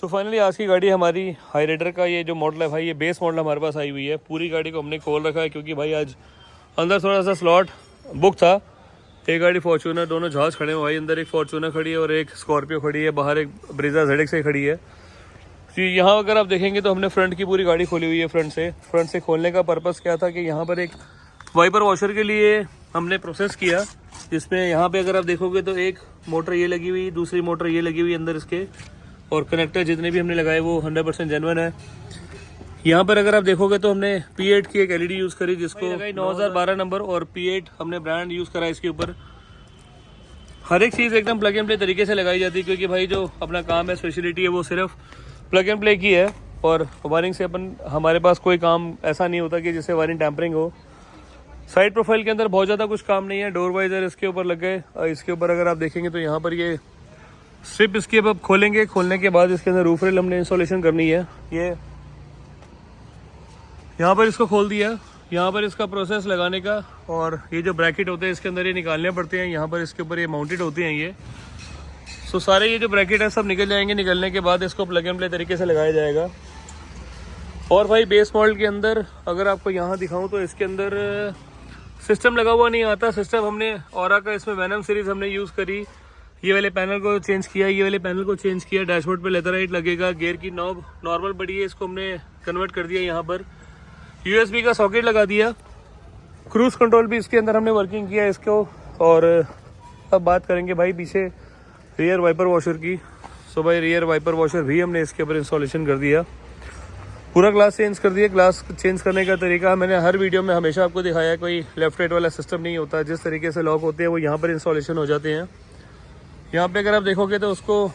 So finally आज की गाड़ी हमारी हाई राइडर का ये जो मॉडल है भाई, ये बेस मॉडल हमारे पास आई हुई है। पूरी गाड़ी को हमने खोल रखा है क्योंकि भाई आज अंदर थोड़ा सा स्लॉट बुक था। एक गाड़ी फॉर्च्यूनर, दोनों जहाज खड़े हैं भाई। अंदर एक फॉर्च्यूनर खड़ी है और एक स्कॉर्पियो खड़ी है, बाहर एक ब्रेजा ZX से खड़ी है। तो यहाँ अगर आप देखेंगे तो हमने फ्रंट की पूरी गाड़ी खोली हुई है। फ्रंट से खोलने का पर्पज़ क्या था कि यहाँ पर एक वाइपर वॉशर के लिए हमने प्रोसेस किया, जिसमें यहाँ पे अगर आप देखोगे तो एक मोटर ये लगी हुई, दूसरी मोटर ये लगी हुई अंदर इसके, और कनेक्टर जितने भी हमने लगाए वो 100% जेन्युइन है। यहाँ पर अगर आप देखोगे तो हमने P8 की एक LED यूज़ करी, जिसको 9012 नंबर, और P8 हमने ब्रांड यूज़ करा इसके ऊपर। हर एक चीज़ एकदम प्लग एंड प्ले तरीके से लगाई जाती है, क्योंकि भाई जो अपना काम है, स्पेशलिटी है, वो सिर्फ प्लग एंड प्ले की है। और वायरिंग से हमारे पास कोई काम ऐसा नहीं होता कि जिससे वायरिंग टैम्परिंग हो। साइड प्रोफाइल के अंदर बहुत ज़्यादा कुछ काम नहीं है। डोर वाइजर इसके ऊपर लग गए। इसके ऊपर अगर आप देखेंगे तो यहाँ पर ये स्ट्रिप इसकी अब खोलेंगे, खोलने के बाद इसके अंदर रूफ रेल हमने इंस्टॉलेशन करनी है। ये यहाँ पर इसको खोल दिया, यहाँ पर इसका प्रोसेस लगाने का, और ये जो ब्रैकेट होते हैं इसके अंदर ये निकालने पड़ते हैं। यहाँ पर इसके ऊपर ये माउंटेड होती हैं ये। सो सारे ये जो ब्रैकेट है सब निकल जाएंगे। निकलने के बाद इसको प्लग एंड प्ले तरीके से लगाया जाएगा। और भाई बेस मॉडल के अंदर अगर आपको यहाँ दिखाऊँ तो इसके अंदर सिस्टम लगा हुआ नहीं आता। सिस्टम हमने औरा का, इसमें वेनम सीरीज़ हमने यूज़ करी। ये वाले पैनल को चेंज किया, ये वाले पैनल को चेंज किया। डैशबोर्ड पे लेथराइट लगेगा। गियर की नॉब नॉर्मल बड़ी है, इसको हमने कन्वर्ट कर दिया। यहाँ पर USB का सॉकेट लगा दिया। क्रूज़ कंट्रोल भी इसके अंदर हमने वर्किंग किया इसको। और अब बात करेंगे भाई पीछे रियर वाइपर वॉशर की। सो भाई रियर वाइपर वॉशर भी हमने इसके ऊपर इंस्टॉलेशन कर दिया। पूरा ग्लास चेंज कर दिया। ग्लास चेंज करने का तरीका मैंने हर वीडियो में हमेशा आपको दिखाया है। कोई लेफ्ट राइट वाला सिस्टम नहीं होता। जिस तरीके से लॉक होते हैं वो यहाँ पर इंस्टॉलेशन हो जाते हैं। यहाँ पे अगर आप देखोगे तो उसको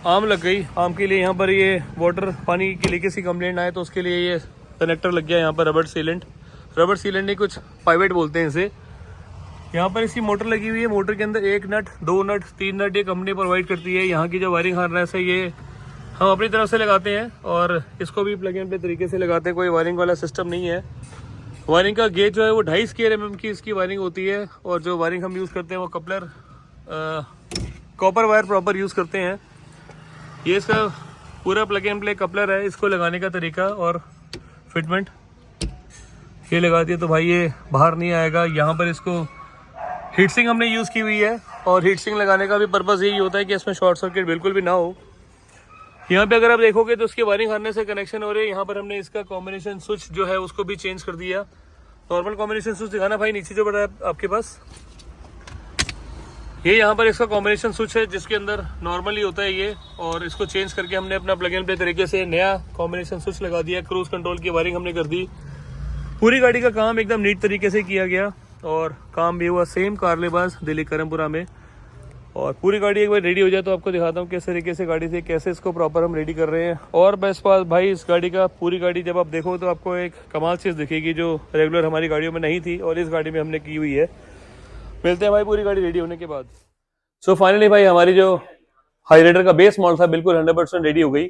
आम लग गई। आम के लिए यहाँ पर ये वाटर, पानी की लीकेज की कंप्लेंट आए तो उसके लिए ये कनेक्टर लग गया यहाँ पर। रबर सीलेंट नहीं, कुछ पाइवेट बोलते हैं इसे। यहाँ पर इसकी मोटर लगी हुई है। मोटर के अंदर 1 नट, 2 नट, 3 नट ये कंपनी प्रोवाइड करती है। यहाँ की जो वायरिंग हार्नेस है ये हम अपनी तरफ से लगाते हैं, और इसको भी प्लग एंड प्ले तरीके से लगाते हैं। कोई वायरिंग वाला सिस्टम नहीं है। वायरिंग का गेज जो है वो 2.5 स्क्वायर mm की इसकी वायरिंग होती है। और जो वायरिंग हम यूज़ करते हैं वो coupler copper wire proper use करते हैं। ये इसका पूरा प्लग एंड प्ले कपलर है। इसको लगाने का तरीका और फिटमेंट ये लगा दिया तो भाई ये बाहर नहीं आएगा। यहाँ पर इसको हीट सिंक हमने यूज़ की हुई है, और हीट सिंक लगाने का भी पर्पज़ यही होता है कि इसमें शॉर्ट सर्किट बिल्कुल भी ना हो। यहाँ पे अगर आप देखोगे तो उसकी वायरिंग हारने से कनेक्शन हो रही है। यहाँ पर हमने इसका कॉम्बिनेशन स्विच जो है उसको भी चेंज कर दिया। नॉर्मल कॉम्बिनेशन स्विच दिखाना भाई, नीचे जो बड़ा है आपके पास, ये यहाँ पर इसका कॉम्बिनेशन स्विच है जिसके अंदर नॉर्मली होता है ये। और इसको चेंज करके हमने अपना प्लग एंड प्ले तरीके से नया कॉम्बिनेशन स्विच लगा दिया। क्रूज कंट्रोल की वायरिंग हमने कर दी। पूरी गाड़ी का काम एकदम नीट तरीके से किया गया, और काम भी हुआ सेम कारलेबाज दिल्ली करमपुरा में। और पूरी गाड़ी एक बार रेडी हो जाए तो आपको दिखाता हूँ किस तरीके से गाड़ी से कैसे इसको प्रॉपर हम रेडी कर रहे हैं। और बेस्ट बात भाई इस गाड़ी का, पूरी गाड़ी जब आप देखो तो आपको एक कमाल चीज़ दिखेगी जो रेगुलर हमारी गाड़ियों में नहीं थी, और इस गाड़ी में हमने की हुई है। मिलते हैं भाई पूरी गाड़ी रेडी होने के बाद। सो फाइनली भाई हमारी जो हाई राइडर का बेस मॉडल था बिल्कुल 100% रेडी हो गई।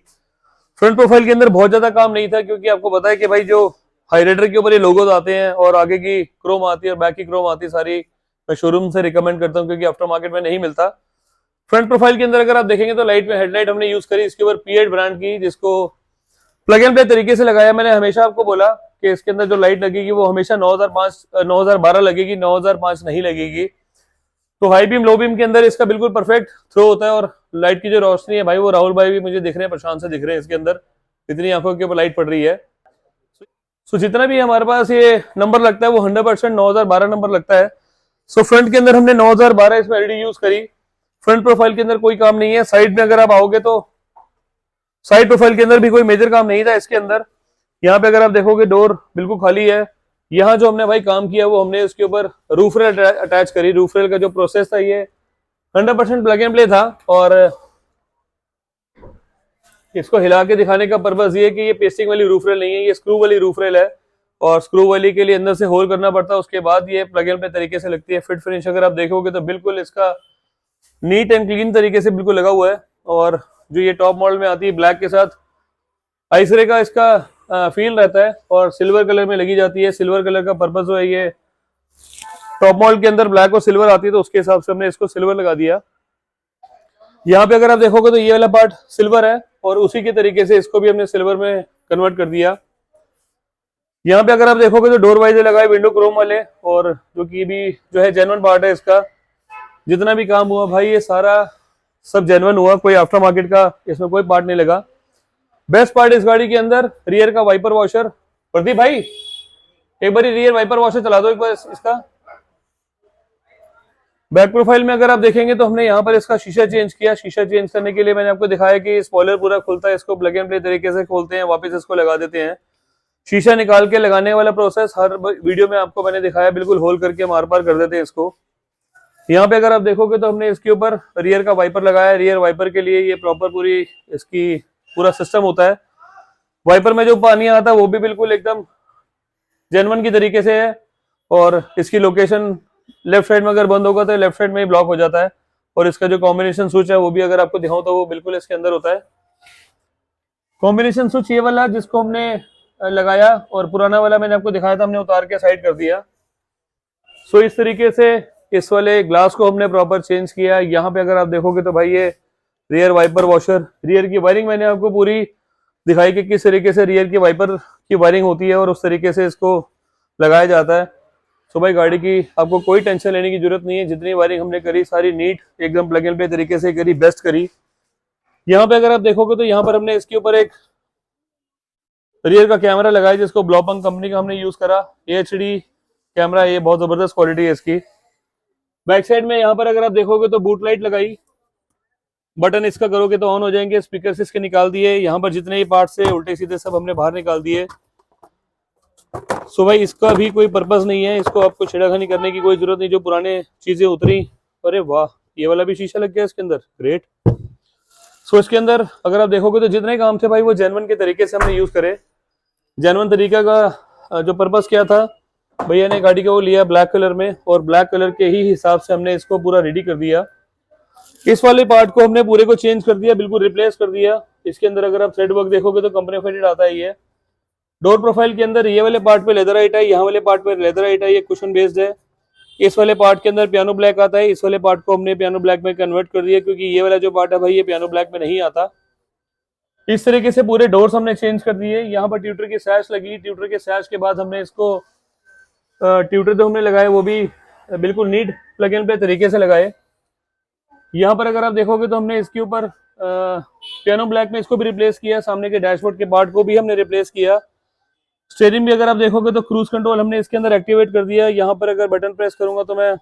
फ्रंट प्रोफाइल के अंदर बहुत ज़्यादा काम नहीं था, क्योंकि आपको पता है कि भाई जो हाई राइडर के ऊपर ये लोगोज आते हैं और आगे की क्रोम आती है और बैक की क्रोम आती है सारी, मैं शोरूम से रिकमेंड करता हूँ क्योंकि आफ्टर मार्केट में नहीं मिलता। फ्रंट प्रोफाइल के अंदर अगर आप देखेंगे तो लाइट में हेडलाइट हमने यूज करी इसके ऊपर P8 ब्रांड की, जिसको प्लग एंड प्ले तरीके से लगाया। मैंने हमेशा आपको बोला कि इसके अंदर जो लाइट लगेगी वो हमेशा 9012 लगेगी, 9005 नहीं लगेगी। तो हाई बीम लो बीम के अंदर इसका बिल्कुल परफेक्ट थ्रो होता है। और लाइट की जो रोशनी है भाई, वो राहुल भाई भी मुझे दिख रहे हैं, प्रशांत से दिख रहे हैं इसके अंदर, इतनी आंखों के ऊपर लाइट पड़ रही है। सो जितना भी हमारे पास ये नंबर लगता है वो 100% 9012 नंबर लगता है। सो फ्रंट के अंदर हमने 9012 इसमें LED यूज करी। फ्रंट प्रोफाइल के अंदर कोई काम नहीं है। साइड में अगर आप आओगे तो साइड प्रोफाइल के अंदर भी कोई मेजर काम नहीं था इसके अंदर। यहाँ पे अगर आप देखोगे डोर बिल्कुल खाली है। यहाँ जो हमने भाई काम किया वो हमने इसके ऊपर रूफ रेल अटैच करी। रूफ रेल का जो प्रोसेस था ये 100% प्लग एंड प्ले था, और इसको हिला के दिखाने का पर्पज ये है कि ये पेस्टिंग वाली रूफ रेल नहीं है, ये स्क्रू वाली रूफ रेल है। और स्क्रू वाली के लिए अंदर से होल करना पड़ता है, उसके बाद ये प्लग एंड प्ले तरीके से लगती है। फिट फिनिश अगर आप देखोगे तो बिल्कुल इसका नीट एंड क्लीन तरीके से बिल्कुल लगा हुआ है। और जो ये टॉप मॉडल में आती है ब्लैक के साथ आइसरे का इसका फील रहता है, और सिल्वर कलर में लगी जाती है। सिल्वर कलर का पर्पज जो है, ये टॉप मॉडल के अंदर ब्लैक और सिल्वर आती है तो उसके हिसाब से हमने इसको सिल्वर लगा दिया। यहाँ पे अगर आप देखोगे तो ये वाला पार्ट सिल्वर है और उसी के तरीके से इसको भी हमने सिल्वर में कन्वर्ट कर दिया। यहाँ पे अगर आप देखोगे तो डोर वाइजर लगाए विंडो क्रोम वाले, और जो कि भी जो है जेन्युइन पार्ट है इसका। जितना भी काम हुआ भाई ये सारा सब जेन्युइन हुआ, कोई आफ्टर मार्केट का इसमें कोई पार्ट नहीं लगा। बेस्ट पार्ट इस गाड़ी के अंदर रियर का वाइपर वॉशर। प्रदीप भाई एक बार रियर वाइपर वॉशर चला दो एक बार इसका। बैक प्रोफाइल में अगर आप देखेंगे तो हमने यहाँ पर इसका शीशा चेंज किया। शीशा चेंज करने के लिए मैंने आपको दिखाया कि स्पॉइलर पूरा खुलता है, इसको प्लग एंड प्ले तरीके से खोलते हैं, वापस इसको लगा देते हैं। शीशा निकाल के लगाने वाला प्रोसेस हर वीडियो में आपको मैंने दिखाया, बिल्कुल होल करके मार पार कर देते हैं इसको। यहाँ पे अगर आप देखोगे तो हमने इसके ऊपर रियर का वाइपर लगाया। रियर वाइपर के लिए ये प्रॉपर पूरी इसकी पूरा सिस्टम होता है। वाइपर में जो पानी आता है वो भी बिल्कुल एकदम जेन्युइन की तरीके से है, और इसकी लोकेशन लेफ्ट साइड में अगर बंद होगा तो लेफ्ट साइड में ही ब्लॉक हो जाता है। और इसका जो कॉम्बिनेशन स्विच है वो भी अगर आपको दिखाऊं तो वो बिल्कुल इसके अंदर होता है। कॉम्बिनेशन स्विच ये वाला जिसको हमने लगाया, और पुराना वाला मैंने आपको दिखाया था, हमने उतार के साइड कर दिया। सो इस तरीके से इस वाले ग्लास को हमने प्रॉपर चेंज किया। यहाँ पे अगर आप देखोगे तो भाई ये रियर वाइपर वॉशर, रियर की वायरिंग मैंने आपको पूरी दिखाई कि किस तरीके से रियर की वाइपर की वायरिंग होती है और उस तरीके से इसको लगाया जाता है। सो भाई गाड़ी की आपको कोई टेंशन लेने की जरूरत नहीं है। जितनी वायरिंग हमने करी सारी नीट एकदम प्लग एंड प्ले तरीके से करी, बेस्ट करी। यहाँ पे अगर आप देखोगे तो यहाँ पर हमने इसके ऊपर एक रियर का कैमरा लगाया जिसको ब्लॉपंग कंपनी का हमने यूज करा। HD कैमरा, ये बहुत जबरदस्त क्वालिटी है इसकी। बैक साइड में यहाँ पर अगर आप देखोगे तो बूट लाइट लगाई, बटन इसका करोगे तो ऑन हो जाएंगे। स्पीकर इसके निकाल दिए। यहाँ पर जितने ही पार्ट से उल्टे सीधे सब हमने बाहर निकाल दिए। सो भाई इसका भी कोई पर्पस नहीं है, इसको आपको छेड़खानी करने की कोई जरूरत नहीं। जो पुराने चीजें उतरी, अरे वाह ये वाला भी शीशा लग गया इसके अंदर, ग्रेट। सो इसके अंदर अगर आप देखोगे तो जितने काम थे भाई वो जेन्युइन के तरीके से हमने यूज करे। जेन्युइन तरीका का जो पर्पस क्या था, भैया ने गाड़ी को लिया ब्लैक कलर में, और ब्लैक कलर के ही हिसाब से हमने इसको पूरा रेडी कर दिया। इस वाले पार्ट को हमने पूरे को चेंज कर दिया, बिल्कुल रिप्लेस कर दिया। इसके अंदर अगर आप थ्रेड वर्क देखोगे तो कंपनी फिटेड आता है। ये डोर प्रोफाइल के अंदर ये वाले पार्ट पे लेदराइट है, यहाँ वाले पार्ट पे लेदराइट है, ये कुशन बेस्ड है। इस वाले पार्ट के अंदर पियानो ब्लैक आता है। इस वाले पार्ट को हमने पियानो ब्लैक में कन्वर्ट कर दिया, क्योंकि ये वाला जो पार्ट है भाई ये पियानो ब्लैक में नहीं आता। इस तरीके से पूरे डोर्स हमने चेंज कर दिए। यहाँ पर ट्यूटर की सैश लगी। ट्यूटर के सैश के बाद हमने इसको ट्यूटर जो हमने लगाए वो भी बिल्कुल नीट प्लग एंड प्ले तरीके से लगाए। यहाँ पर अगर आप देखोगे तो हमने इसके ऊपर पियानो ब्लैक में इसको भी रिप्लेस किया। सामने के डैशबोर्ड के पार्ट को भी हमने रिप्लेस किया। स्टीयरिंग भी अगर आप देखोगे तो क्रूज कंट्रोल हमने इसके अंदर एक्टिवेट कर दिया। यहाँ पर अगर बटन प्रेस करूंगा तो मैं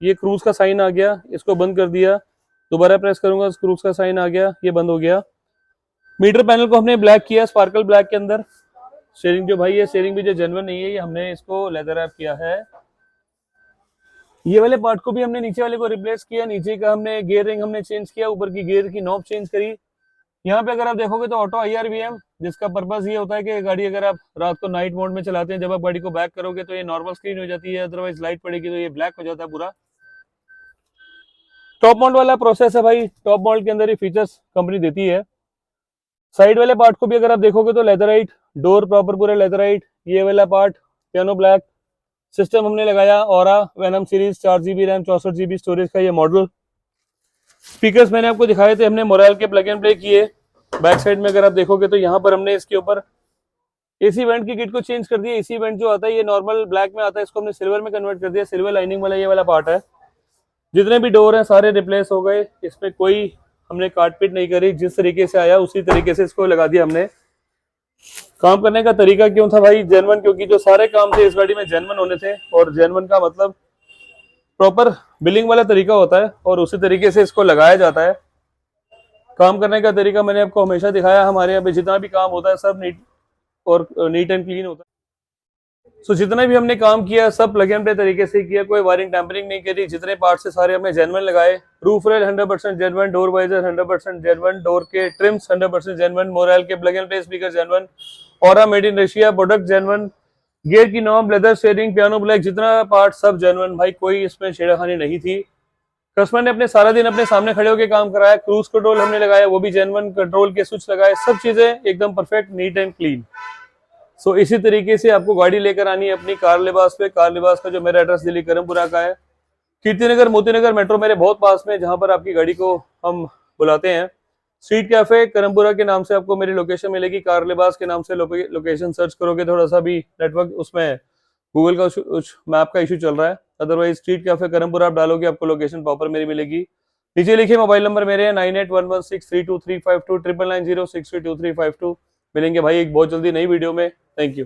ये क्रूज का साइन आ गया, इसको बंद कर दिया। दोबारा प्रेस करूंगा क्रूज का साइन आ गया, ये बंद हो गया। मीटर पैनल को हमने ब्लैक किया, स्पार्कल ब्लैक के अंदर। स्टीयरिंग जो भाई है, स्टीयरिंग भी जो जेन्युइन नहीं है, ये हमने इसको लेदर रैप किया है। ये वाले पार्ट को भी हमने नीचे वाले को रिप्लेस किया। नीचे का हमने गियर रिंग हमने चेंज किया, ऊपर की गियर की नॉब चेंज करी। यहाँ पे अगर आप देखोगे तो ऑटो IRVM, जिसका पर्पस ये होता है कि गाड़ी अगर आप रात को नाइट मोड में चलाते हैं, जब आप गाड़ी को बैक करोगे तो ये नॉर्मल स्क्रीन हो जाती है, अदरवाइज लाइट पड़ेगी तो ये ब्लैक हो जाता है पूरा। टॉप मॉडल वाला प्रोसेस है भाई, टॉप मॉडल के अंदर ये फीचर्स कंपनी देती है। साइड वाले पार्ट को भी अगर आप देखोगे तो लेदराइट, डोर प्रॉपर पूरे लेदराइट। ये वाला पार्ट पियानो ब्लैक। सिस्टम हमने लगाया Aura Venom series 4GB RAM 64GB storage का ये मॉडल। स्पीकर्स मैंने आपको दिखाए थे, हमने मोराइल के प्लग एंड प्ले किए। बैक साइड में अगर आप देखोगे तो यहाँ पर हमने इसके ऊपर AC वेंट की किट को चेंज कर दिया। AC वेंट जो आता है ये नॉर्मल ब्लैक में आता है, इसको हमने सिल्वर में कन्वर्ट कर दिया। सिल्वर लाइनिंग वाला ये वाला पार्ट है। जितने भी डोर हैं सारे रिप्लेस हो गए, इसमें कोई हमने काट पीट नहीं करी। जिस तरीके से आया उसी तरीके से इसको लगा दिया हमने। काम करने का तरीका क्यों था भाई जेन्युइन, क्योंकि जो सारे काम थे इस गाड़ी में जेन्युइन होने थे, और जेन्युइन का मतलब प्रॉपर बिलिंग वाला तरीका होता है, और उसी तरीके से इसको लगाया जाता है। काम करने का तरीका मैंने आपको हमेशा दिखाया। हमारे यहाँ पे जितना भी काम होता है सब नीट एंड क्लीन होता है। सो जितना भी हमने काम किया सब प्लग एंड प्ले तरीके से किया, कोई वायरिंग टैंपरिंग नहीं करी। जितने पार्ट्स से सारे हमने जेन्युइन लगाए। Roof rail 100% genuine, door visor 100% genuine, door के ट्रिम्स 100% जेन्युइन, मोराइल के plug and play speaker genuine, Aura made in Russia product genuine, gear की knob, leather steering, piano black, जितना पार्ट सब जेन्युइन भाई, कोई इसमें छेड़खानी नहीं थी। कस्टमर ने अपने सारा दिन अपने सामने खड़े होकर काम कराया। क्रूज कंट्रोल हमने लगाया, वो भी जेन्युइन, कंट्रोल के स्विच लगाए, सब चीजें एकदम परफेक्ट, नीट एंड क्लीन। सो इसी तरीके से आपको गाड़ी लेकर आनी है अपनी कार लिबास पे। कार लिबास का जो मेरा एड्रेस दिल्ली करमपुरा का है, कीर्ति नगर मोती नगर मेट्रो मेरे बहुत पास में, जहां पर आपकी गाड़ी को हम बुलाते हैं। स्ट्रीट कैफे करमपुरा के नाम से आपको मेरी लोकेशन मिलेगी, कार लिबास के नाम से लोकेशन सर्च करोगे, थोड़ा सा भी नेटवर्क उसमें गूगल का मैप का इशू चल रहा है, अदरवाइज स्ट्रीट कैफे करमपुरा आप डालोगे आपको लोकेशन प्रॉपर मेरी मिलेगी। नीचे लिखिए मोबाइल नंबर मेरे हैं 9811632352 99906322352। मिलेंगे भाई एक बहुत जल्दी नई वीडियो में। Thank you.